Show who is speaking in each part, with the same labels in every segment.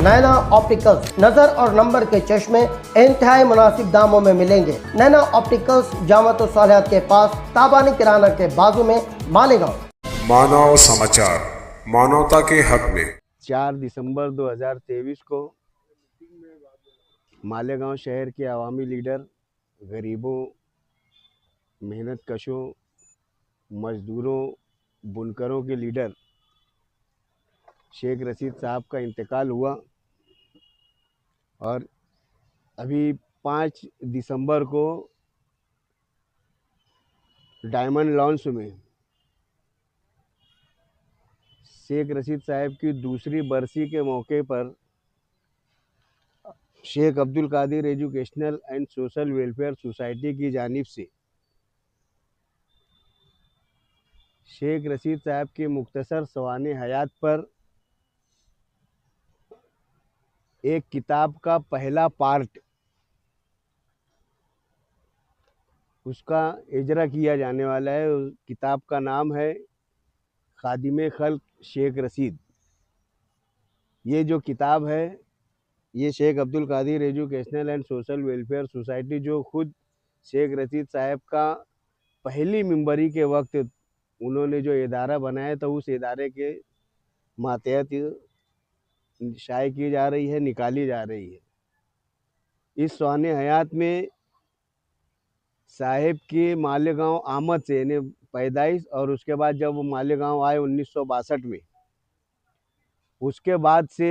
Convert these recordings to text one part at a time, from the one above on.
Speaker 1: नैना opticals नजर और number के चश्मे इंतहाई मुनासिब दामों में मिलेंगे। नैना ऑप्टिकल्स जामत सालियात के पास, ताबानी किराना के बाजू में, मालेगांव।
Speaker 2: मानव समाचार, मानवता के हक में।
Speaker 3: 4 दिसंबर 2023 को मालेगांव शहर के अवामी लीडर, गरीबों, मेहनत कशों, मजदूरों, बुनकरों के लीडर शेख रशीद साहब का इंतकाल हुआ और अभी 5 दिसंबर को डायमंड लॉन्च में शेख रशीद साहब की दूसरी बरसी के मौके पर Sheikh Abdul Qadir educational and social welfare society की जानिब से शेख रशीद साहब के मुख्तसर सवाने हयात पर एक किताब का पहला पार्ट उसका इजरा किया जाने वाला है। उस किताब का नाम है खादिमे खल्क शेख रशीद। ये जो किताब है ये Sheikh Abdul Qadir educational and social welfare society, जो खुद शेख रशीद साहब का पहली मिंबरी के वक्त उन्होंने जो इदारा बनाया था, उस इदारे के मातहत शाये की जा रही है, निकाली जा रही है। इस सवाने हयात में साहेब की मालेगांव आमद से, यानी पैदाइश और उसके बाद जब वो मालेगांव आए 1962 में, उसके बाद से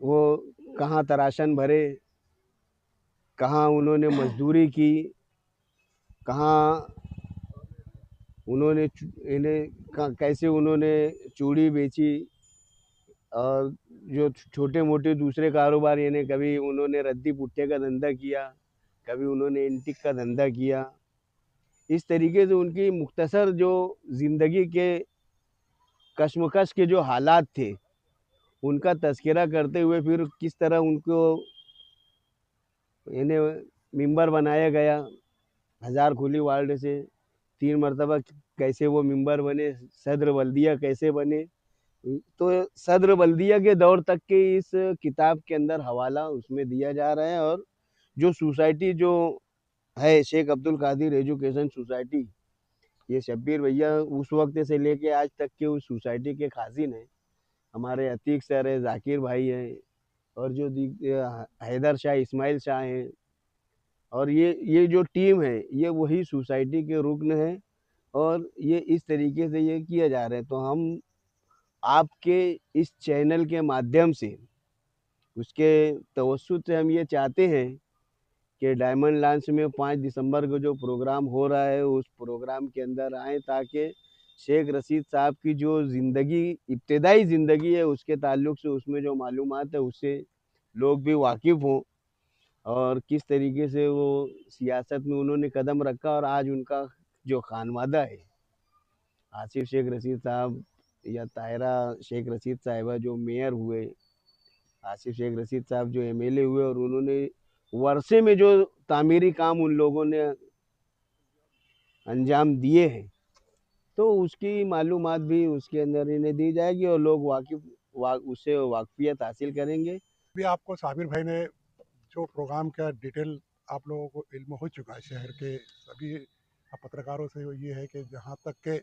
Speaker 3: वो कहाँ तराशन भरे, कहाँ उन्होंने मजदूरी की, कहाँ उन्होंने कैसे उन्होंने चूड़ी बेची और जो छोटे मोटे दूसरे कारोबार, यानी कभी उन्होंने रद्दी पुट्टे का धंधा किया, कभी उन्होंने एंटिक का धंधा किया। इस तरीके से उनकी मुख्तसर जो ज़िंदगी के कश्मकश के जो हालात थे उनका तज़किरा करते हुए फिर किस तरह उनको यानी मिंबर बनाया गया, हज़ार खुली वार्ड से 3 मरतबा कैसे वो मिंबर बने, सदर बल्दिया कैसे बने, तो सदर बल्दिया के दौर तक के इस किताब के अंदर हवाला उसमें दिया जा रहा है। और जो सोसाइटी जो है शेख अब्दुल कादिर एजुकेशन सोसाइटी, ये शब्बीर भैया उस वक्त से लेके आज तक के उस सोसाइटी के खाजिन हैं। हमारे अतीक सर है, जाकिर भाई हैं, और जो हैदर शाह, इस्माइल शाह हैं, और ये जो टीम है ये वही सोसाइटी के रुकन है। और ये इस तरीके से ये किया जा रहा है। तो हम आपके इस चैनल के माध्यम से, उसके तवस्सुत से हम ये चाहते हैं कि डायमंड लॉन्च में 5 दिसंबर को जो प्रोग्राम हो रहा है उस प्रोग्राम के अंदर आएँ, ताकि शेख रशीद साहब की जो ज़िंदगी, इब्तदाई ज़िंदगी है, उसके ताल्लुक़ से उसमें जो मालूमात है उससे लोग भी वाकिफ़ हों, और किस तरीके से वो सियासत में उन्होंने कदम रखा और आज उनका जो खानवादा है, आसिफ शेख रशीद साहब या ताहिरा शेख रशीद साहिबा जो मेयर हुए, आसिफ शेख रशीद साहब जो एमएलए हुए, और उन्होंने वर्षे में जो तामीरी काम उन लोगों ने अंजाम दिए हैं, तो उसकी मालूमात भी उसके अंदर इन्हें दी जाएगी और लोग उससे वाकफियत हासिल करेंगे।
Speaker 4: भी आपको साबिर भाई ने जो प्रोग्राम का डिटेल आप लोगों को इल्म हो चुका है शहर के सभी पत्रकारों से, ये है कि जहाँ तक के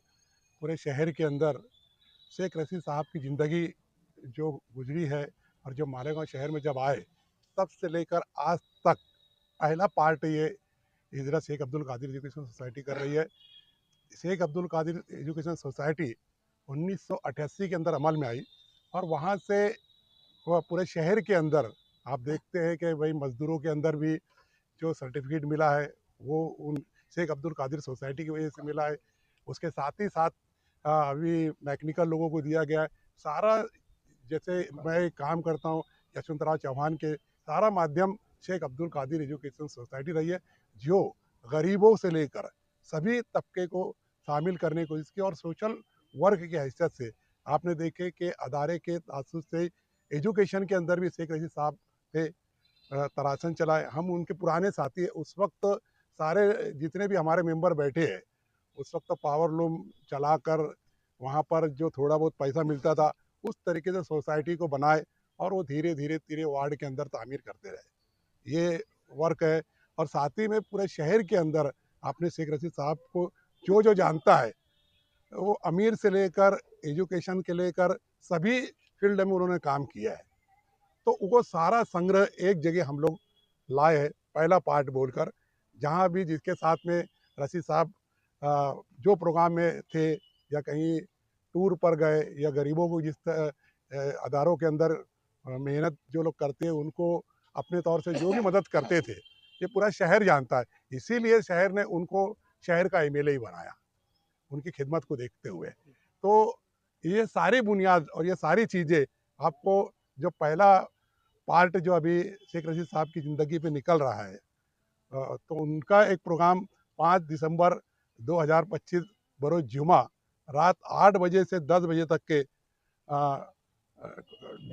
Speaker 4: पूरे शहर के अंदर शेख रशीद साहब की ज़िंदगी जो गुजरी है और जो मालेगांव शहर में जब आए तब से लेकर आज तक पहला पार्ट ये हिजरा शेख अब्दुल कादिर एजुकेशन सोसाइटी कर रही है। शेख अब्दुल कादिर एजुकेशन सोसाइटी 1988 के अंदर अमल में आई और वहाँ से वह पूरे शहर के अंदर आप देखते हैं कि भाई मज़दूरों के अंदर भी जो सर्टिफिकेट मिला है वो उन शेख अब्दुल कादिर सोसाइटी की वजह से मिला है। उसके साथ ही साथ अभी मैकेनिकल लोगों को दिया गया है सारा। जैसे मैं काम करता हूँ यशवंतराव चौहान के, सारा माध्यम शेख अब्दुल कादिर एजुकेशन सोसाइटी रही है, जो गरीबों से लेकर सभी तबके को शामिल करने को इसकी और सोशल वर्क की हैसियत से आपने देखे कि अदारे के तासुस से एजुकेशन के अंदर भी शेख रशीद साहब ने तरासन चलाए। हम उनके पुराने साथी हैं। उस वक्त सारे जितने भी हमारे मेंबर बैठे हैं उस वक्त पावर लूम चलाकर वहाँ पर जो थोड़ा बहुत पैसा मिलता था उस तरीके से सोसाइटी को बनाए और वो धीरे धीरे धीरे वार्ड के अंदर तामीर करते रहे। ये वर्क है। और साथ ही में पूरे शहर के अंदर आपने शेख रशीद साहब को जो जो जानता है, वो अमीर से लेकर एजुकेशन के लेकर सभी फील्ड में उन्होंने काम किया है। तो वो सारा संग्रह एक जगह हम लोग लाए हैं, पहला पार्ट बोलकर, जहाँ भी जिसके साथ में रशीद साहब जो प्रोग्राम में थे या कहीं टूर पर गए या गरीबों को जिस अदारों के अंदर मेहनत जो लोग करते हैं उनको अपने तौर से जो भी मदद करते थे, ये पूरा शहर जानता है। इसीलिए शहर ने उनको शहर का एमएलए ही बनाया, उनकी खिदमत को देखते हुए। तो ये सारी बुनियाद और ये सारी चीज़ें आपको जो पहला पार्ट जो अभी शेख रशीद साहब की ज़िंदगी पे निकल रहा है, तो उनका एक प्रोग्राम 5 दिसंबर 2025 बरोज़ जुमा रात 8 बजे से 10 बजे तक के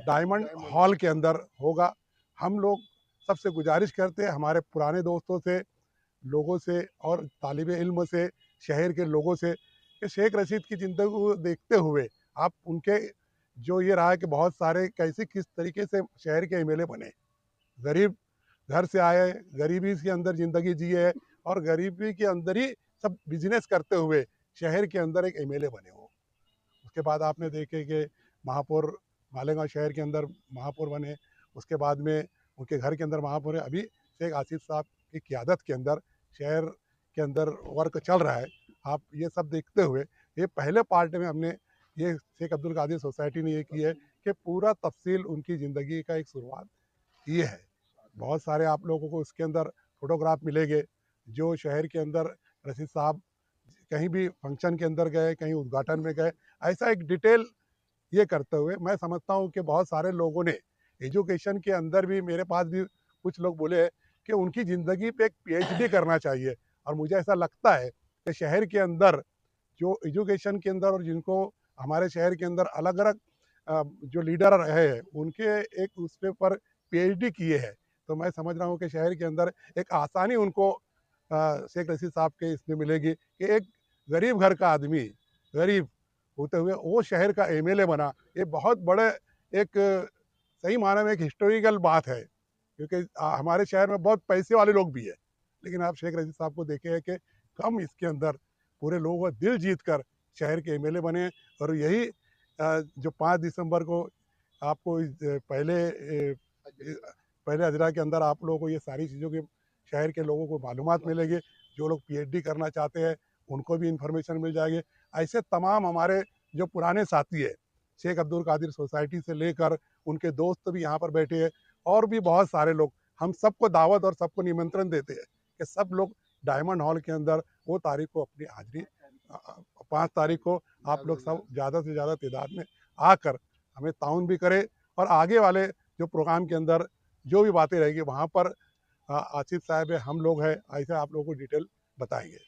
Speaker 4: डायमंड हॉल के अंदर होगा। हम लोग सबसे गुजारिश करते हैं, हमारे पुराने दोस्तों से, लोगों से और तालिबे इल्म से, शहर के लोगों से, कि शेख रशीद की ज़िंदगी को देखते हुए आप उनके जो ये रहा है कि बहुत सारे कैसे किस तरीके से शहर के एमएलए बने, गरीब घर से आए, गरीबी के अंदर ज़िंदगी जिए और गरीबी के अंदर ही सब बिजनेस करते हुए शहर के अंदर एक एमएलए बने हो। उसके बाद आपने देखे कि महापौर मालेगांव शहर के अंदर महापौर बने, उसके बाद में उनके घर के अंदर महापौर है। अभी शेख आसिफ साहब की क़ियादत के अंदर शहर के अंदर वर्क चल रहा है। आप ये सब देखते हुए ये पहले पार्ट में हमने ये शेख अब्दुल कादिर सोसाइटी ने ये की है कि पूरा तफसील उनकी ज़िंदगी का एक शुरुआत ये है। बहुत सारे आप लोगों को इसके अंदर फ़ोटोग्राफ मिलेंगे जो शहर के अंदर रशीद साहब कहीं भी फंक्शन के अंदर गए, कहीं उद्घाटन में गए, ऐसा एक डिटेल ये करते हुए मैं समझता हूँ कि बहुत सारे लोगों ने एजुकेशन के अंदर भी, मेरे पास भी कुछ लोग बोले कि उनकी ज़िंदगी पे एक पीएचडी करना चाहिए। और मुझे ऐसा लगता है कि शहर के अंदर जो एजुकेशन के अंदर और जिनको हमारे शहर के अंदर अलग अलग जो लीडर रहे हैं उनके एक उस पे पर पीएचडी किए हैं, तो मैं समझ रहा हूँ कि शहर के अंदर एक आसानी उनको शेख रशीद साहब के इसमें मिलेगी कि एक गरीब घर का आदमी, गरीब होते हुए वो शहर का एमएलए बना। ये बहुत बड़े एक सही मायने में एक हिस्टोरिकल बात है, क्योंकि हमारे शहर में बहुत पैसे वाले लोग भी है, लेकिन आप शेख रशीद साहब को देखे हैं कि कम इसके अंदर पूरे लोगों का दिल जीत कर शहर के एमएलए बने। और यही जो 5 दिसंबर को आपको पहले अजरा के अंदर आप लोगों को ये सारी चीज़ों की शहर के लोगों को मालूमात मिलेगी। जो लोग पीएचडी करना चाहते हैं उनको भी इन्फॉर्मेशन मिल जाएगी। ऐसे तमाम हमारे जो पुराने साथी है, शेख अब्दुल कादिर सोसाइटी से लेकर उनके दोस्त भी यहाँ पर बैठे हैं और भी बहुत सारे लोग, हम सबको दावत और सबको निमंत्रण देते हैं कि सब लोग डायमंड हॉल के अंदर वो तारीख को अपनी हाजिरी 5 तारीख को आप लोग सब ज़्यादा से ज़्यादा तादाद में आकर हमें ताउन भी करें। और आगे वाले जो प्रोग्राम के अंदर जो भी बातें रहेगी वहाँ पर आसिफ साहब है, हम लोग हैं, ऐसे आप लोगों को डिटेल बताएंगे।